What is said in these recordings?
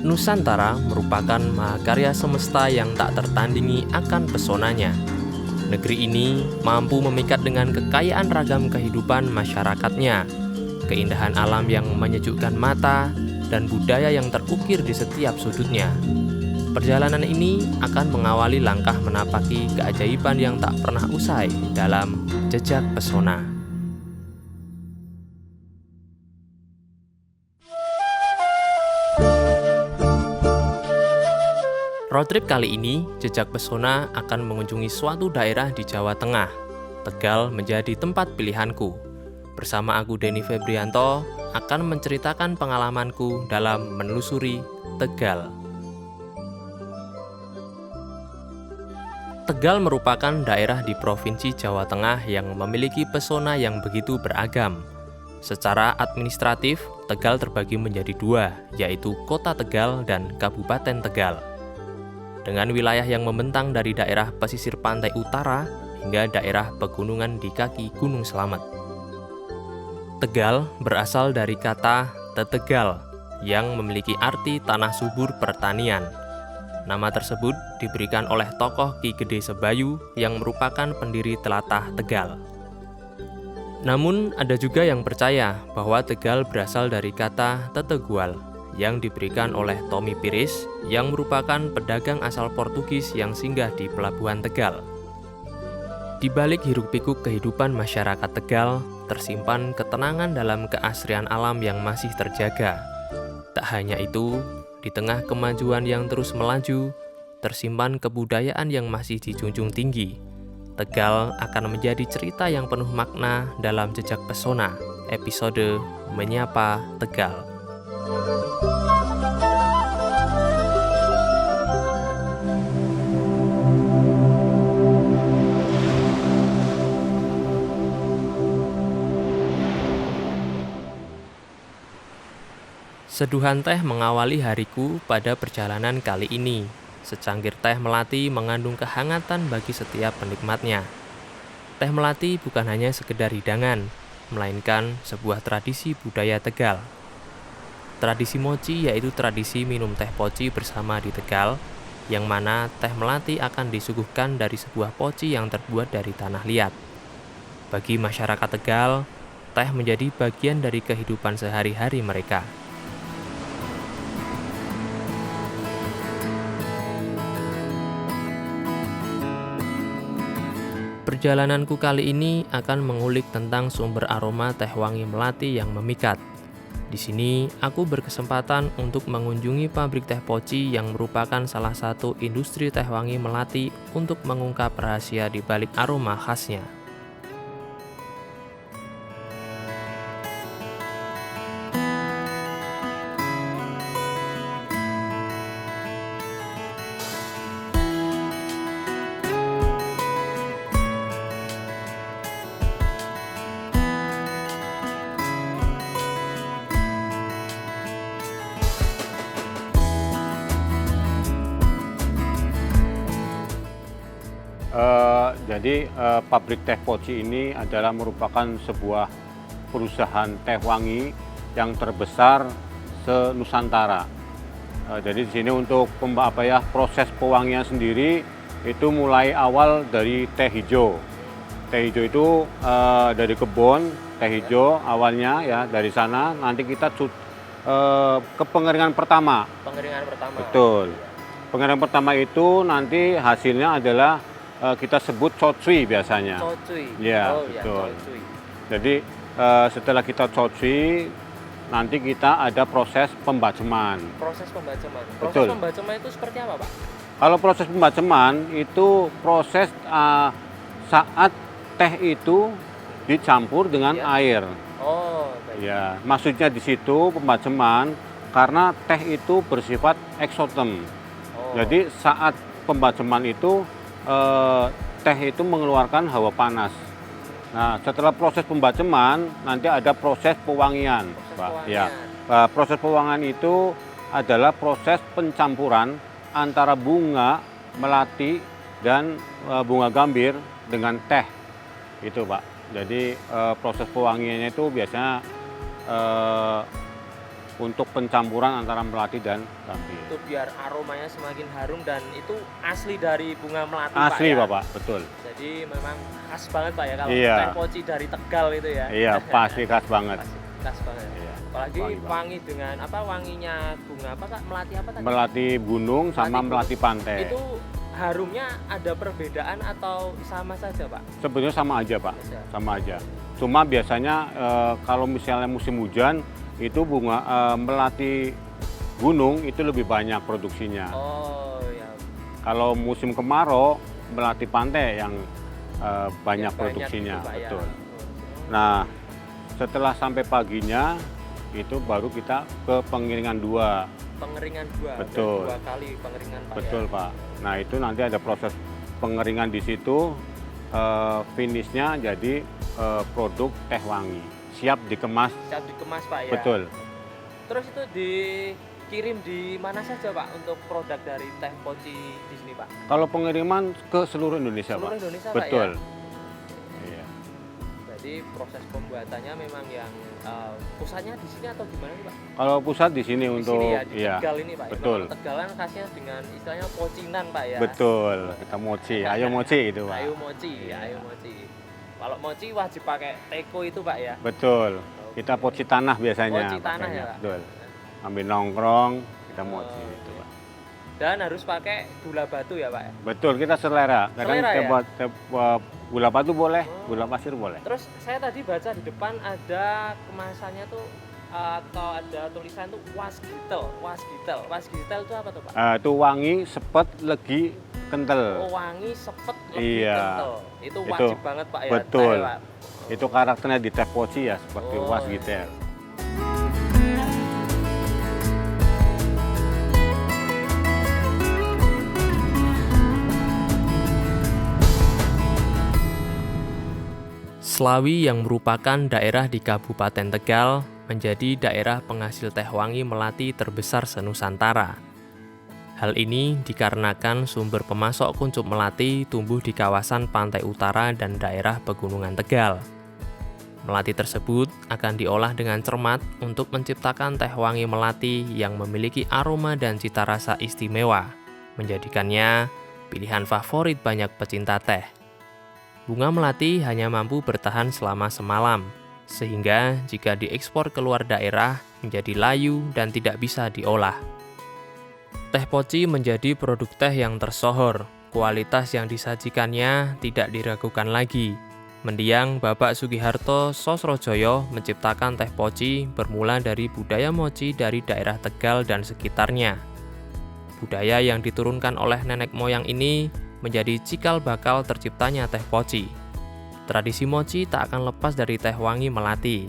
Nusantara merupakan mahakarya semesta yang tak tertandingi akan pesonanya. Negeri ini mampu memikat dengan kekayaan ragam kehidupan masyarakatnya, keindahan alam yang menyejukkan mata, dan budaya yang terukir di setiap sudutnya. Perjalanan ini akan mengawali langkah menapaki keajaiban yang tak pernah usai dalam Jejak Pesona. Road trip kali ini, Jejak Pesona akan mengunjungi suatu daerah di Jawa Tengah. Tegal menjadi tempat pilihanku. Bersama aku Denny Febrianto akan menceritakan pengalamanku dalam menelusuri Tegal. Tegal merupakan daerah di Provinsi Jawa Tengah yang memiliki pesona yang begitu beragam. Secara administratif, Tegal terbagi menjadi dua, yaitu Kota Tegal dan Kabupaten Tegal. Dengan wilayah yang membentang dari daerah pesisir pantai utara hingga daerah pegunungan di kaki Gunung Slamet. Tegal berasal dari kata Tetegal yang memiliki arti tanah subur pertanian. Nama tersebut diberikan oleh tokoh Ki Gede Sebayu yang merupakan pendiri telatah Tegal. Namun ada juga yang percaya bahwa Tegal berasal dari kata Tetegual yang diberikan oleh Tommy Pires yang merupakan pedagang asal Portugis yang singgah di Pelabuhan Tegal. Di balik hiruk-pikuk kehidupan masyarakat Tegal, tersimpan ketenangan dalam keasrian alam yang masih terjaga. Tak hanya itu, di tengah kemajuan yang terus melaju, tersimpan kebudayaan yang masih dijunjung tinggi. Tegal akan menjadi cerita yang penuh makna dalam Jejak Pesona, episode Menyapa Tegal. Seduhan teh mengawali hariku pada perjalanan kali ini. Secangkir teh melati mengandung kehangatan bagi setiap penikmatnya. Teh melati bukan hanya sekedar hidangan, melainkan sebuah tradisi budaya Tegal. Tradisi moci yaitu tradisi minum teh poci bersama di Tegal, yang mana teh melati akan disuguhkan dari sebuah poci yang terbuat dari tanah liat. Bagi masyarakat Tegal, teh menjadi bagian dari kehidupan sehari-hari mereka. Perjalananku kali ini akan mengulik tentang sumber aroma teh wangi melati yang memikat. Di sini, aku berkesempatan untuk mengunjungi pabrik teh poci yang merupakan salah satu industri teh wangi melati untuk mengungkap rahasia di balik aroma khasnya. Pabrik teh poci ini adalah merupakan sebuah perusahaan teh wangi yang terbesar se-Nusantara. Jadi di sini untuk proses pewangian sendiri itu mulai awal dari teh hijau. Teh hijau itu dari kebun teh hijau awalnya ya, dari sana nanti kita ke pengeringan pertama. Pengeringan pertama. Betul. Pengeringan pertama itu nanti hasilnya adalah kita sebut cocui biasanya. Cocui. Ya, oh, betul. Ya, cocui. Jadi setelah kita cocui, nanti kita ada proses pembaceman. Proses pembaceman. Proses Betul. pembaceman itu seperti apa, Pak? Kalau proses pembaceman itu proses saat teh itu dicampur dengan air. Oh, baik. Ya, maksudnya di situ pembaceman karena teh itu bersifat eksotem. Oh. Jadi saat pembaceman itu teh itu mengeluarkan hawa panas. Nah, setelah proses pembaceman nanti ada proses pewangian, Pak. Ya, proses pewangian itu adalah proses pencampuran antara bunga melati dan bunga gambir dengan teh, itu, Pak. Jadi proses pewangiannya itu biasanya untuk pencampuran antara melati dan gambir. Itu biar aromanya semakin harum dan itu asli dari bunga melati Asli Pak ya? Bapak, betul. Jadi memang khas banget Pak ya kalau Iya. teh poci dari Tegal itu ya. Iya, pasti khas banget. Pasti khas banget. Iya. Apalagi Wangi banget. wangi dengan apa wanginya bunga apa Kak? Melati apa tadi? Melati gunung sama Melati melati pantai. Itu harumnya ada perbedaan atau sama saja Pak? Sebenarnya sama aja Pak, Bisa. sama aja. Cuma biasanya kalau misalnya musim hujan itu bunga melati gunung itu lebih banyak produksinya. Oh ya. Kalau musim kemarau melati pantai yang banyak Ya, produksinya, gitu, Pak, ya. betul. Nah, setelah sampai paginya itu baru kita ke pengeringan 2. Pengeringan 2. Betul. 2 kali pengeringan Pak Betul ya. Pak. Nah itu nanti ada proses pengeringan di situ, finishnya jadi produk teh wangi, siap dikemas. Siap dikemas Pak ya. Betul. Terus itu dikirim di mana saja Pak untuk produk dari teh poci di sini Pak? Kalau pengiriman ke seluruh Indonesia Seluruh Pak. Indonesia Betul. Pak ya. Iya. Jadi proses pembuatannya memang yang pusatnya di sini atau gimana nih Pak? Kalau pusat di sini Di untuk sini ya, di iya. Tegal ini Pak. Betul. Memang Tegalan khasnya dengan istilahnya pocinan Pak ya. Betul. Kita mochi, ayo mochi gitu Pak. Ayo mochi, Iya. ayo mochi. Kalau mochi wajib pakai teko itu Pak ya. Betul. Kita poci tanah biasanya. Poci tanah pakainya. ya, Pak? Betul. Ambil nongkrong, kita mochi Oh, gitu Pak. Dan harus pakai gula batu ya Pak ya. Betul, kita selera. Kadang Selera ya? buat gula batu boleh, gula pasir boleh. Terus saya tadi baca di depan ada kemasannya tuh atau ada tulisan tuh wasgitel. Wasgitel itu apa tuh Pak? Itu wangi, sepet, legi, kental. Oh, wangi, sepet, lebih Iya. kental. Itu Itu, wajib banget Pak ya. betul. Teh, Pak. Itu karakternya di teh poci ya, seperti Oh, was iya. gitu ya. Slawi yang merupakan daerah di Kabupaten Tegal menjadi daerah penghasil teh wangi melati terbesar se-Nusantara. Hal ini dikarenakan sumber pemasok kuncup melati tumbuh di kawasan pantai utara dan daerah pegunungan Tegal. Melati tersebut akan diolah dengan cermat untuk menciptakan teh wangi melati yang memiliki aroma dan cita rasa istimewa, menjadikannya pilihan favorit banyak pecinta teh. Bunga melati hanya mampu bertahan selama semalam, sehingga jika diekspor keluar daerah menjadi layu dan tidak bisa diolah. Teh poci menjadi produk teh yang tersohor, kualitas yang disajikannya tidak diragukan lagi. Mendiang Bapak Sugiharto Sosrojoyo menciptakan teh poci bermula dari budaya moci dari daerah Tegal dan sekitarnya. Budaya yang diturunkan oleh nenek moyang ini menjadi cikal bakal terciptanya teh poci. Tradisi moci tak akan lepas dari teh wangi melati.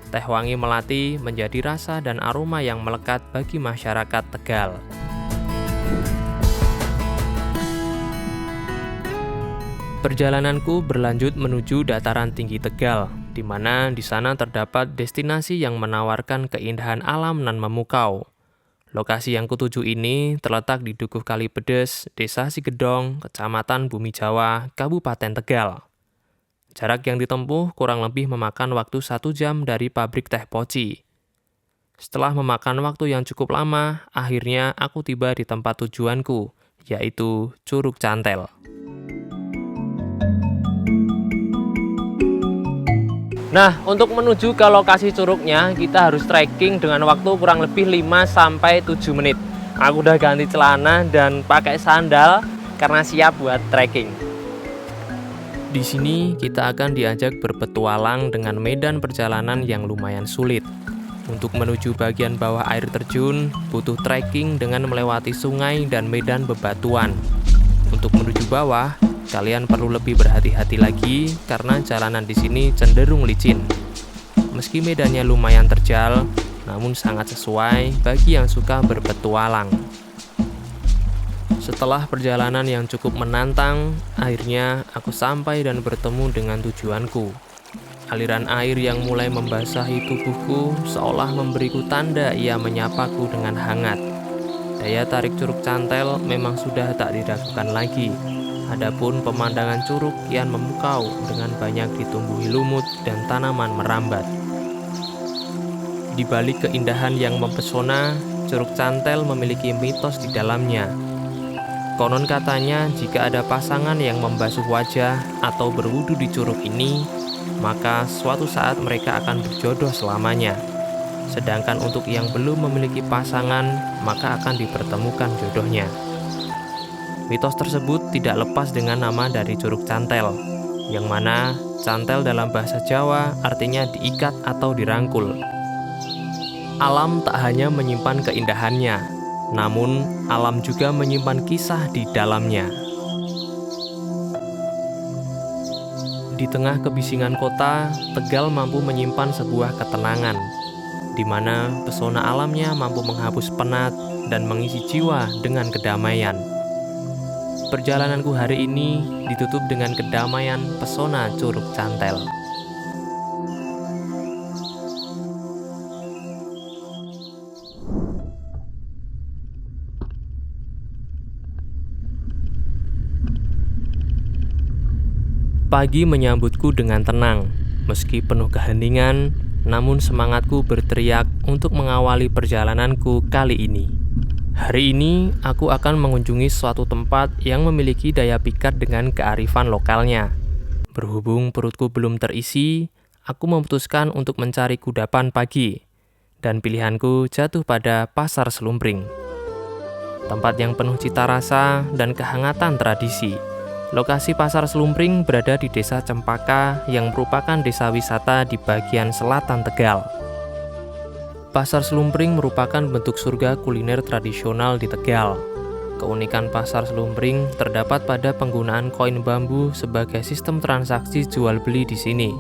Teh wangi melati menjadi rasa dan aroma yang melekat bagi masyarakat Tegal. Perjalananku berlanjut menuju dataran tinggi Tegal, di mana di sana terdapat destinasi yang menawarkan keindahan alam nan memukau. Lokasi yang kutuju ini terletak di Dukuh Kalipedes, Desa Sigedong, Kecamatan Bumi Jawa, Kabupaten Tegal. Jarak yang ditempuh kurang lebih memakan waktu 1 jam dari pabrik teh poci. Setelah memakan waktu yang cukup lama, akhirnya aku tiba di tempat tujuanku, yaitu Curug Cantel. Nah, untuk menuju ke lokasi curugnya, kita harus trekking dengan waktu kurang lebih 5-7 menit. Aku udah ganti celana dan pakai sandal karena siap buat trekking. Di sini kita akan diajak berpetualang dengan medan perjalanan yang lumayan sulit. Untuk menuju bagian bawah air terjun, butuh trekking dengan melewati sungai dan medan bebatuan. Untuk menuju bawah, kalian perlu lebih berhati-hati lagi karena jalanan di sini cenderung licin. Meski medannya lumayan terjal, namun sangat sesuai bagi yang suka berpetualang. Setelah perjalanan yang cukup menantang, akhirnya aku sampai dan bertemu dengan tujuanku. Aliran air yang mulai membasahi tubuhku seolah memberiku tanda ia menyapaku dengan hangat. Daya tarik Curug Cantel memang sudah tak diragukan lagi. Adapun pemandangan curug kian memukau dengan banyak ditumbuhi lumut dan tanaman merambat. Di balik keindahan yang mempesona, Curug Cantel memiliki mitos di dalamnya. Konon katanya jika ada pasangan yang membasuh wajah atau berwudu di curug ini, maka suatu saat mereka akan berjodoh selamanya. Sedangkan untuk yang belum memiliki pasangan, maka akan dipertemukan jodohnya. Mitos tersebut tidak lepas dengan nama dari Curug Cantel, yang mana cantel dalam bahasa Jawa artinya diikat atau dirangkul. Alam tak hanya menyimpan keindahannya, namun alam juga menyimpan kisah di dalamnya. Di tengah kebisingan kota, Tegal mampu menyimpan sebuah ketenangan, di mana pesona alamnya mampu menghapus penat dan mengisi jiwa dengan kedamaian. Perjalananku hari ini ditutup dengan kedamaian pesona Curug Cantel. Pagi menyambutku dengan tenang, meski penuh keheningan, namun semangatku berteriak untuk mengawali perjalananku kali ini. Hari ini, aku akan mengunjungi suatu tempat yang memiliki daya pikat dengan kearifan lokalnya. Berhubung perutku belum terisi, aku memutuskan untuk mencari kudapan pagi, dan pilihanku jatuh pada Pasar Slumpring. Tempat yang penuh cita rasa dan kehangatan tradisi. Lokasi Pasar Slumpring berada di Desa Cempaka yang merupakan desa wisata di bagian selatan Tegal. Pasar Slumpring merupakan bentuk surga kuliner tradisional di Tegal. Keunikan Pasar Slumpring terdapat pada penggunaan koin bambu sebagai sistem transaksi jual beli di sini.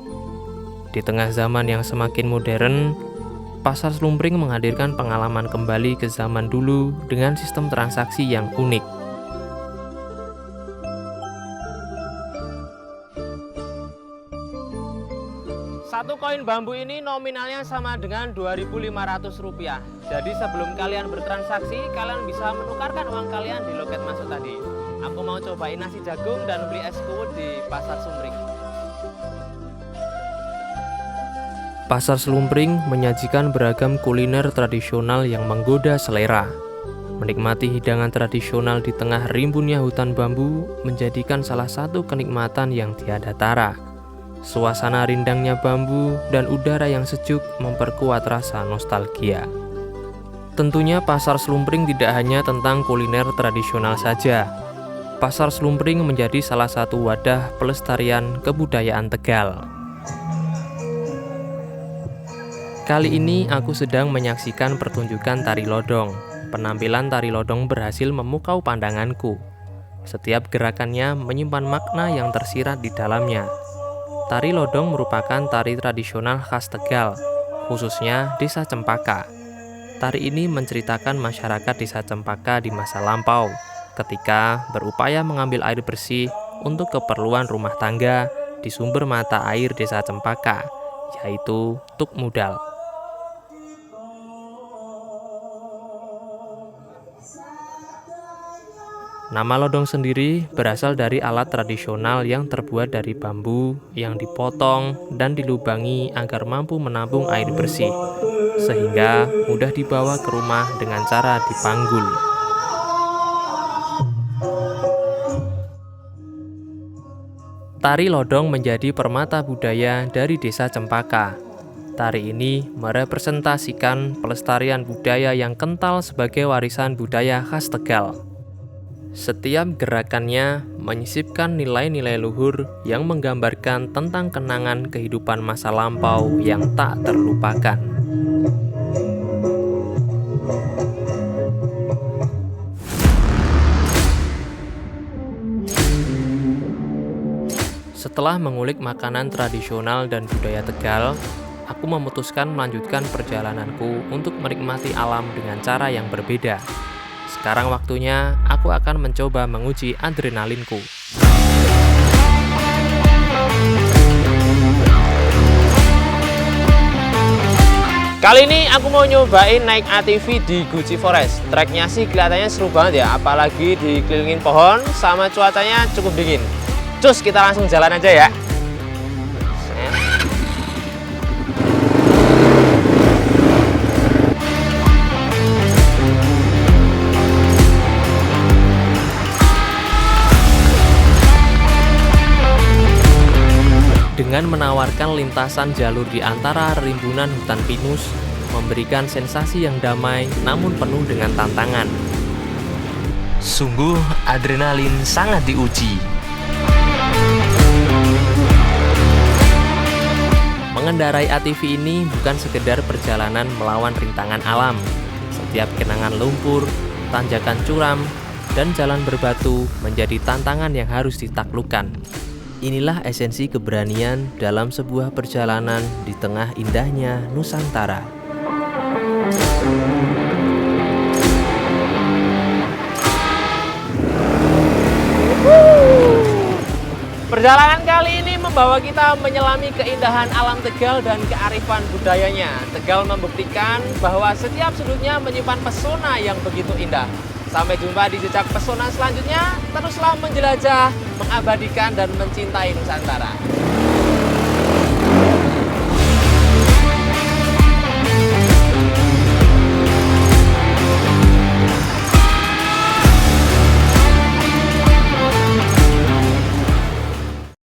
Di tengah zaman yang semakin modern, Pasar Slumpring menghadirkan pengalaman kembali ke zaman dulu dengan sistem transaksi yang unik. Satu koin bambu ini nominalnya sama dengan Rp2.500. Jadi sebelum kalian bertransaksi, kalian bisa menukarkan uang kalian di loket masuk tadi. Aku mau cobain nasi jagung dan beli es kuwut di Pasar Slumpring. Pasar Slumpring menyajikan beragam kuliner tradisional yang menggoda selera. Menikmati hidangan tradisional di tengah rimbunnya hutan bambu menjadikan salah satu kenikmatan yang tiada tara. Suasana rindangnya bambu dan udara yang sejuk memperkuat rasa nostalgia. Tentunya Pasar Slumpring tidak hanya tentang kuliner tradisional saja. Pasar Slumpring menjadi salah satu wadah pelestarian kebudayaan Tegal. Kali ini aku sedang menyaksikan pertunjukan tari lodong. Penampilan tari lodong berhasil memukau pandanganku. Setiap gerakannya menyimpan makna yang tersirat di dalamnya. Tari lodong merupakan tari tradisional khas Tegal, khususnya Desa Cempaka. Tari ini menceritakan masyarakat Desa Cempaka di masa lampau, ketika berupaya mengambil air bersih untuk keperluan rumah tangga di sumber mata air Desa Cempaka, yaitu Tuk Mudal. Nama lodong sendiri berasal dari alat tradisional yang terbuat dari bambu yang dipotong dan dilubangi agar mampu menampung air bersih, sehingga mudah dibawa ke rumah dengan cara dipanggul. Tari lodong menjadi permata budaya dari Desa Cempaka. Tari ini merepresentasikan pelestarian budaya yang kental sebagai warisan budaya khas Tegal. Setiap gerakannya menyisipkan nilai-nilai luhur yang menggambarkan tentang kenangan kehidupan masa lampau yang tak terlupakan. Setelah mengulik makanan tradisional dan budaya Tegal, aku memutuskan melanjutkan perjalananku untuk menikmati alam dengan cara yang berbeda. Sekarang waktunya aku akan mencoba menguji adrenalinku. Kali ini aku mau nyobain naik ATV di Guci Forest. Treknya sih kelihatannya seru banget ya, apalagi dikelilingin pohon sama cuacanya cukup dingin. Cus, kita langsung jalan aja ya. menawarkan lintasan jalur di antara rimbunan hutan pinus, memberikan sensasi yang damai namun penuh dengan tantangan. Sungguh adrenalin sangat diuji. Mengendarai ATV ini bukan sekedar perjalanan melawan rintangan alam. Setiap genangan lumpur, tanjakan curam, dan jalan berbatu menjadi tantangan yang harus ditaklukkan. Inilah esensi keberanian dalam sebuah perjalanan di tengah indahnya Nusantara. Perjalanan kali ini membawa kita menyelami keindahan alam Tegal dan kearifan budayanya. Tegal membuktikan bahwa setiap sudutnya menyimpan pesona yang begitu indah. Sampai jumpa di jejak pesona selanjutnya. Teruslah menjelajah, mengabadikan dan mencintai Nusantara.